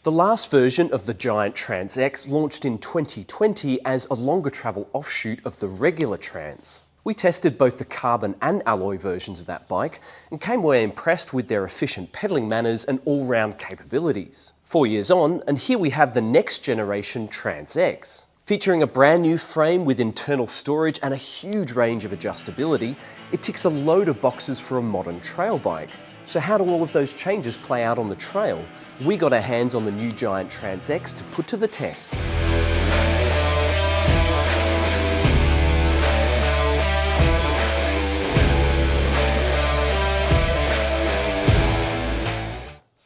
The last version of the Giant Trans X launched in 2020 as a longer travel offshoot of the regular Trans. We tested both the carbon and alloy versions of that bike and came away impressed with their efficient pedalling manners and all-round capabilities. 4 years on, and here we have the next generation Trans X. Featuring a brand new frame with internal storage and a huge range of adjustability, it ticks a load of boxes for a modern trail bike. So how do all of those changes play out on the trail? We got our hands on the new Giant Trans X to put to the test.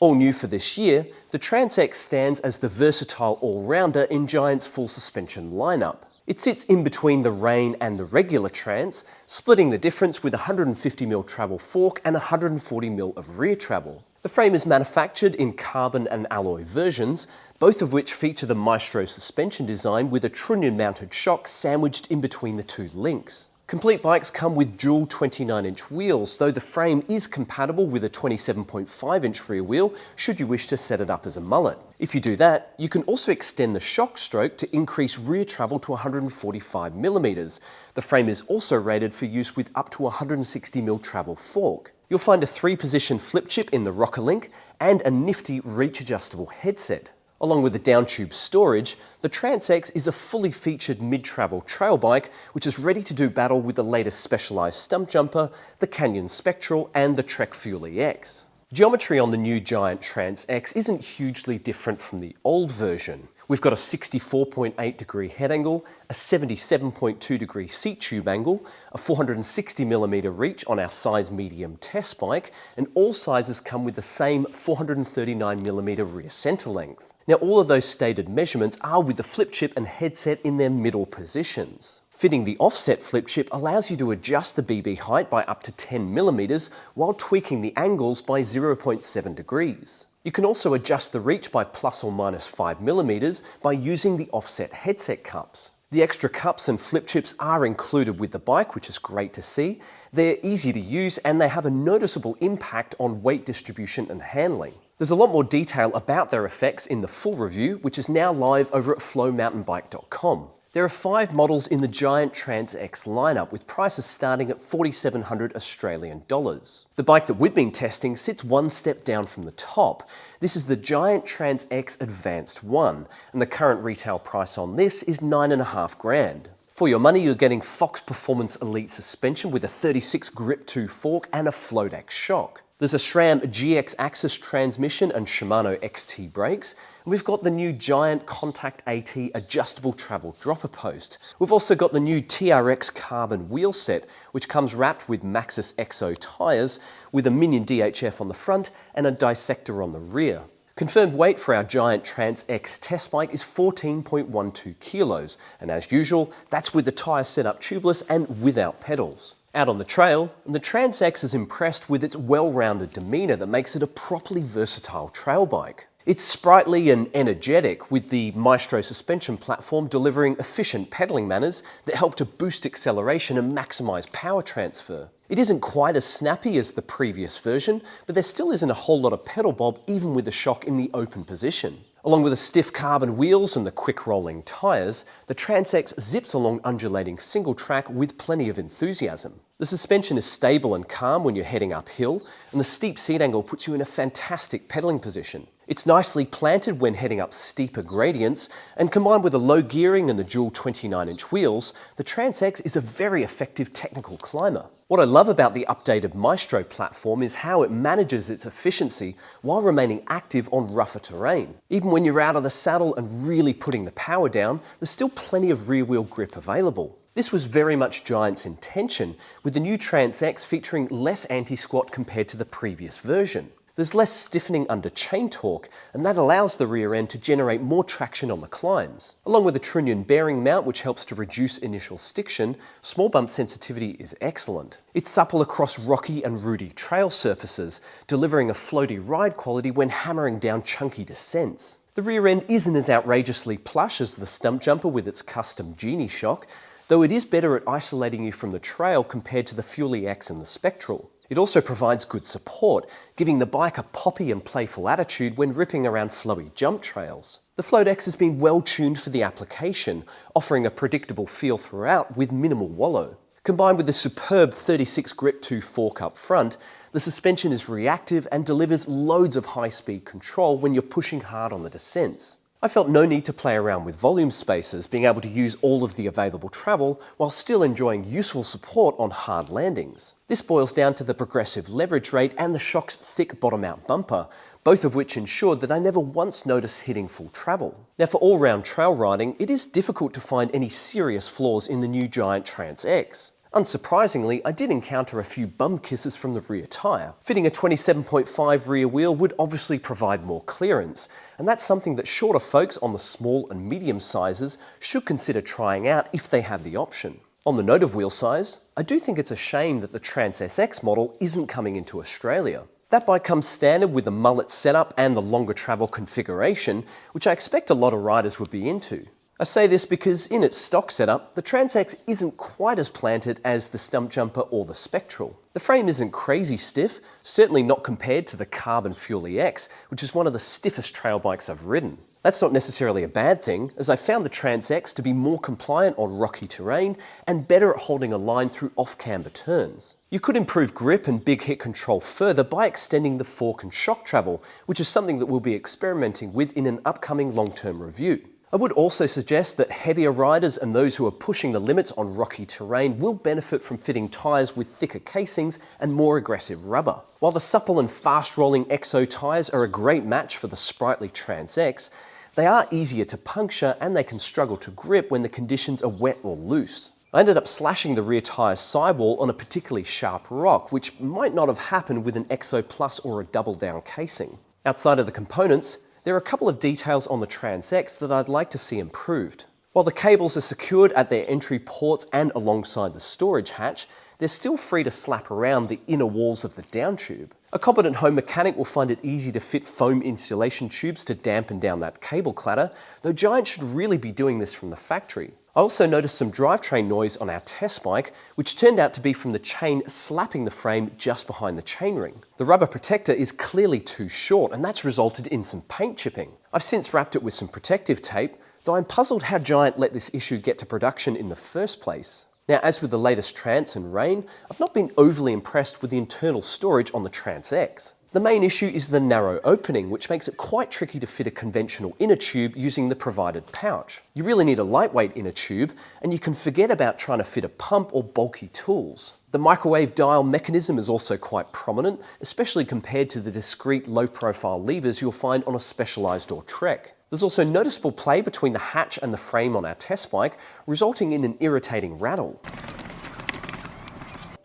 All new for this year, the Trans X stands as the versatile all-rounder in Giant's full suspension lineup. It sits in between the Rain and the regular Trans, splitting the difference with 150mm travel fork and 140mm of rear travel. The frame is manufactured in carbon and alloy versions, both of which feature the Maestro suspension design with a trunnion-mounted shock sandwiched in between the two links. Complete bikes come with dual 29-inch wheels, though the frame is compatible with a 27.5-inch rear wheel should you wish to set it up as a mullet. If you do that, you can also extend the shock stroke to increase rear travel to 145mm. The frame is also rated for use with up to 160mm travel fork. You'll find a 3-position flip chip in the rocker link and a nifty reach-adjustable headset. Along with the down-tube storage, the Trans X is a fully featured mid-travel trail bike which is ready to do battle with the latest Specialized Stumpjumper, the Canyon Spectral and the Trek Fuel EX. Geometry on the new Giant Trans X isn't hugely different from the old version. We've got a 64.8 degree head angle, a 77.2 degree seat tube angle, a 460mm reach on our size medium test bike, and all sizes come with the same 439mm rear center length. Now all of those stated measurements are with the flip chip and headset in their middle positions. Fitting the offset flip chip allows you to adjust the BB height by up to 10mm while tweaking the angles by 0.7 degrees. You can also adjust the reach by plus or minus 5mm by using the offset headset cups. The extra cups and flip chips are included with the bike, which is great to see. They're easy to use and they have a noticeable impact on weight distribution and handling. There's a lot more detail about their effects in the full review, which is now live over at flowmountainbike.com. There are 5 models in the Giant Trans X lineup with prices starting at $4,700 Australian dollars. The bike that we've been testing sits one step down from the top. This is the Giant Trans X Advanced 1 and the current retail price on this is $9.5 grand. For your money, you're getting Fox Performance Elite suspension with a 36 Grip 2 fork and a Flodex shock. There's a SRAM GX Axis transmission and Shimano XT brakes. And we've got the new Giant Contact AT adjustable travel dropper post. We've also got the new TRX carbon wheel set, which comes wrapped with Maxxis EXO tyres with a Minion DHF on the front and a dissector on the rear. Confirmed weight for our Giant Trans X test bike is 14.12 kilos, and as usual, that's with the tyre setup tubeless and without pedals. Out on the trail, the Trans X is impressed with its well-rounded demeanour that makes it a properly versatile trail bike. It's sprightly and energetic, with the Maestro suspension platform delivering efficient pedalling manners that help to boost acceleration and maximise power transfer. It isn't quite as snappy as the previous version, but there still isn't a whole lot of pedal bob even with the shock in the open position. Along with the stiff carbon wheels and the quick rolling tyres, the Trans X zips along undulating single track with plenty of enthusiasm. The suspension is stable and calm when you're heading uphill, and the steep seat angle puts you in a fantastic pedalling position. It's nicely planted when heading up steeper gradients, and combined with the low gearing and the dual 29-inch wheels, the Trans X is a very effective technical climber. What I love about the updated Maestro platform is how it manages its efficiency while remaining active on rougher terrain. Even when you're out of the saddle and really putting the power down, there's still plenty of rear-wheel grip available. This was very much Giant's intention, with the new Trans X featuring less anti-squat compared to the previous version. There's less stiffening under chain torque, and that allows the rear end to generate more traction on the climbs. Along with a trunnion bearing mount which helps to reduce initial stiction, small bump sensitivity is excellent. It's supple across rocky and rooty trail surfaces, delivering a floaty ride quality when hammering down chunky descents. The rear end isn't as outrageously plush as the Stumpjumper with its custom Genie shock, though it is better at isolating you from the trail compared to the Fuel EX and the Spectral. It also provides good support, giving the bike a poppy and playful attitude when ripping around flowy jump trails. The Float X has been well tuned for the application, offering a predictable feel throughout with minimal wallow. Combined with the superb 36 Grip 2 fork up front, the suspension is reactive and delivers loads of high-speed control when you're pushing hard on the descents. I felt no need to play around with volume spacers, being able to use all of the available travel while still enjoying useful support on hard landings. This boils down to the progressive leverage rate and the shock's thick bottom-out bumper, both of which ensured that I never once noticed hitting full travel. Now, for all-round trail riding, it is difficult to find any serious flaws in the new Giant Trans X. Unsurprisingly, I did encounter a few bum kisses from the rear tyre. Fitting a 27.5 rear wheel would obviously provide more clearance, and that's something that shorter folks on the small and medium sizes should consider trying out if they have the option. On the note of wheel size, I do think it's a shame that the Trans SX model isn't coming into Australia. That bike comes standard with the mullet setup and the longer travel configuration, which I expect a lot of riders would be into. I say this because in its stock setup, the Trans X isn't quite as planted as the Stumpjumper or the Spectral. The frame isn't crazy stiff, certainly not compared to the Carbon Fuel EX, which is one of the stiffest trail bikes I've ridden. That's not necessarily a bad thing, as I found the Trans X to be more compliant on rocky terrain and better at holding a line through off-camber turns. You could improve grip and big hit control further by extending the fork and shock travel, which is something that we'll be experimenting with in an upcoming long-term review. I would also suggest that heavier riders and those who are pushing the limits on rocky terrain will benefit from fitting tyres with thicker casings and more aggressive rubber. While the supple and fast-rolling EXO tyres are a great match for the sprightly Trans X, they are easier to puncture and they can struggle to grip when the conditions are wet or loose. I ended up slashing the rear tyre's sidewall on a particularly sharp rock, which might not have happened with an EXO Plus or a double-down casing. Outside of the components, there are a couple of details on the Trans X that I'd like to see improved. While the cables are secured at their entry ports and alongside the storage hatch, they're still free to slap around the inner walls of the down tube. A competent home mechanic will find it easy to fit foam insulation tubes to dampen down that cable clatter, though Giant should really be doing this from the factory. I also noticed some drivetrain noise on our test bike, which turned out to be from the chain slapping the frame just behind the chainring. The rubber protector is clearly too short, and that's resulted in some paint chipping. I've since wrapped it with some protective tape, though I'm puzzled how Giant let this issue get to production in the first place. Now, as with the latest Trance and Rain, I've not been overly impressed with the internal storage on the Trans X. The main issue is the narrow opening, which makes it quite tricky to fit a conventional inner tube using the provided pouch. You really need a lightweight inner tube, and you can forget about trying to fit a pump or bulky tools. The microwave dial mechanism is also quite prominent, especially compared to the discrete low-profile levers you'll find on a Specialized or Trek. There's also noticeable play between the hatch and the frame on our test bike, resulting in an irritating rattle.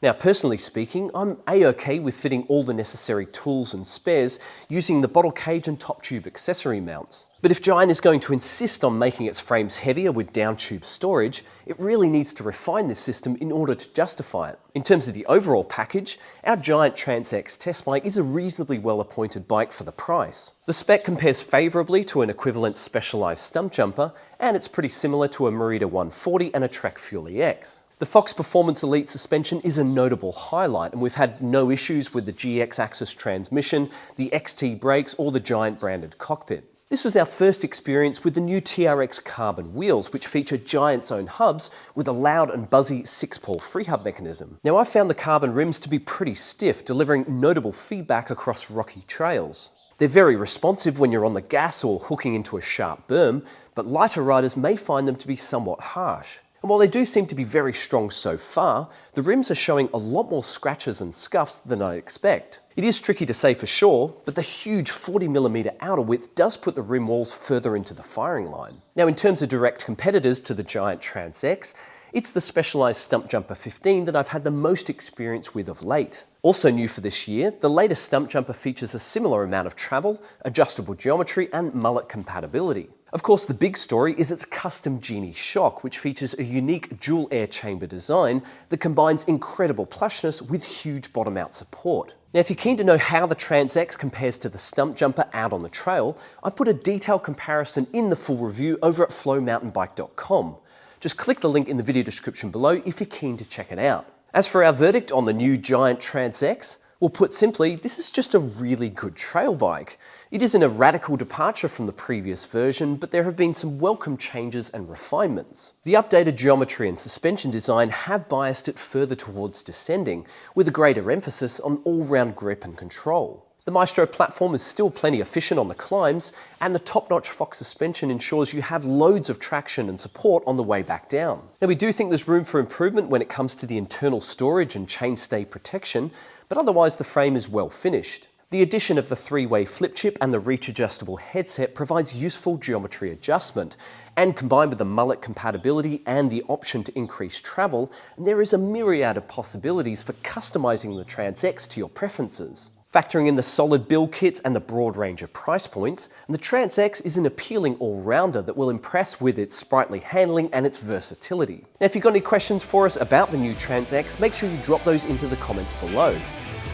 Now, personally speaking, I'm A-OK with fitting all the necessary tools and spares using the bottle cage and top tube accessory mounts. But if Giant is going to insist on making its frames heavier with down tube storage, it really needs to refine this system in order to justify it. In terms of the overall package, our Giant Trans X test bike is a reasonably well-appointed bike for the price. The spec compares favourably to an equivalent Specialized Stumpjumper, and it's pretty similar to a Merida 140 and a Trek Fuel EX. The Fox Performance Elite suspension is a notable highlight, and we've had no issues with the GX Axis transmission, the XT brakes, or the Giant branded cockpit. This was our first experience with the new TRX Carbon wheels, which feature Giant's own hubs with a loud and buzzy 6-pole free hub mechanism. Now, I found the Carbon rims to be pretty stiff, delivering notable feedback across rocky trails. They're very responsive when you're on the gas or hooking into a sharp berm, but lighter riders may find them to be somewhat harsh. And while they do seem to be very strong so far, the rims are showing a lot more scratches and scuffs than I'd expect. It is tricky to say for sure, but the huge 40mm outer width does put the rim walls further into the firing line. Now, in terms of direct competitors to the Giant Trans X, it's the Specialized Stumpjumper 15 that I've had the most experience with of late. Also new for this year, the latest Stumpjumper features a similar amount of travel, adjustable geometry, and mullet compatibility. Of course, the big story is its custom Genie shock, which features a unique dual air chamber design that combines incredible plushness with huge bottom-out support. Now, if you're keen to know how the Trans X compares to the Stumpjumper out on the trail, I put a detailed comparison in the full review over at flowmountainbike.com. Just click the link in the video description below if you're keen to check it out. As for our verdict on the new Giant Trans X, well, put simply, this is just a really good trail bike. It isn't a radical departure from the previous version, but there have been some welcome changes and refinements. The updated geometry and suspension design have biased it further towards descending, with a greater emphasis on all-round grip and control. The Maestro platform is still plenty efficient on the climbs, and the top-notch Fox suspension ensures you have loads of traction and support on the way back down. Now, we do think there's room for improvement when it comes to the internal storage and chainstay protection, but otherwise the frame is well finished. The addition of the 3-way flip chip and the reach-adjustable headset provides useful geometry adjustment, and combined with the mullet compatibility and the option to increase travel, there is a myriad of possibilities for customizing the Trans X to your preferences. Factoring in the solid build kits and the broad range of price points, the Trans X is an appealing all-rounder that will impress with its sprightly handling and its versatility. Now, if you've got any questions for us about the new Trans X, make sure you drop those into the comments below.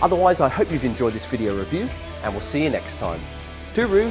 Otherwise, I hope you've enjoyed this video review, and we'll see you next time. Tooroo!